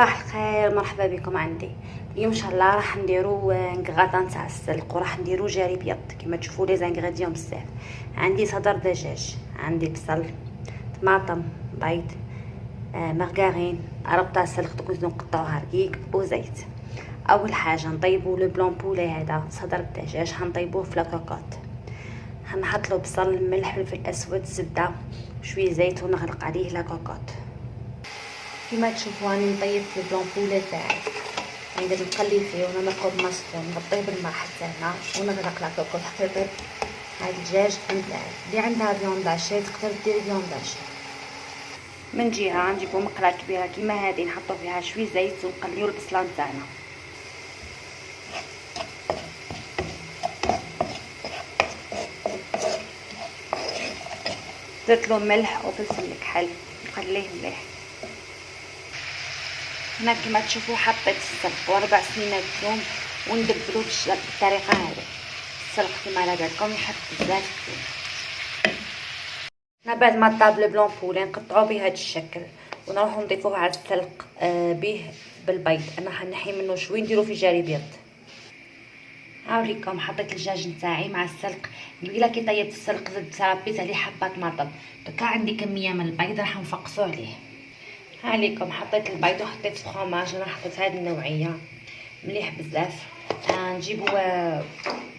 صباح الخير، مرحبا بكم عندي. اليوم ان شاء الله راح نديرو كغطا تاع السلق، وراح نديرو جاري بيض كما تشوفوا لي زانغريديون بزاف. عندي صدر دجاج، عندي بصل، طماطم، بيض، مارغرين، عرق تاع السلق دوك نقطعوها رقيق، وزيت. اول حاجه نطيبو لو بلون بولي، هذا صدر الدجاج حنطيبوه في لاكوكوط. هنحط له بصل، ملح، فلفل اسود، زبده، شويه زيت، ونغرق عليه لاكوكوط. كما تشوفوا راني نطيب في البلون بولي تاعي، ندير نقلي فيه ونركب مسطون، نغطيه بالماء حتى هنا ونغرق لاكوكوط حتى يطيب. هاد الدجاج نتاعي اللي عندها فيوند داشي تقدر دير فيوند داشي. من جهه نجيبو مقله كبيره كيما هذه نحطو فيها شويه زيت ونقليو البصله نتاعنا. درت له ملح وفلفل الكحل، نقليه مليح. هنا كما تشوفوا حطيت السلق و4 سنينات ثوم وندبلو بالطريقه هذه. السلق كما على بالكم يحب بزاف الثوم. هنا بعد ما طاب البلون بولي نقطعوه بهذا الشكل ونروحو نضيفوه على السلق به بالبيض. انا حنحي منه شويه نديرو فيه جاري بيض. هاوليكم حطيت الدجاج نتاعي مع السلق. قبيله كي طيبت السلق زدت ربيت عليه حبه طماطم، دوكا عندي كميه من البيض راح نفقصو عليه. هاليكم حطيت البيض وحطيت الفرماج، انا حطيت هذه النوعيه مليح بزاف. نجيبو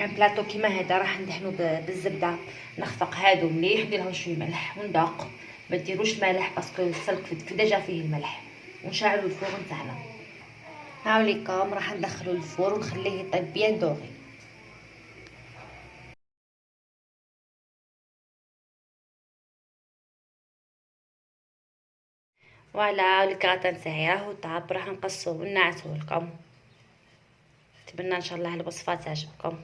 ان بلاطو كيما هذا راح ندهنو بالزبده، نخفق هادو مليح، ندير لهم شويه ملح وندوق. ما ديروش مالح باسكو السلق في ديجا فيه الملح. ونشعلوا الفرن تاعنا. هاوليكم راح ندخلو الفرن ونخليه يطيب بيان دوغي. فوالا الكراطه نتاعي راهو طاب، راح نقصوه ونعسوه لكم. نتمنى ان شاء الله الوصفه تعجبكم.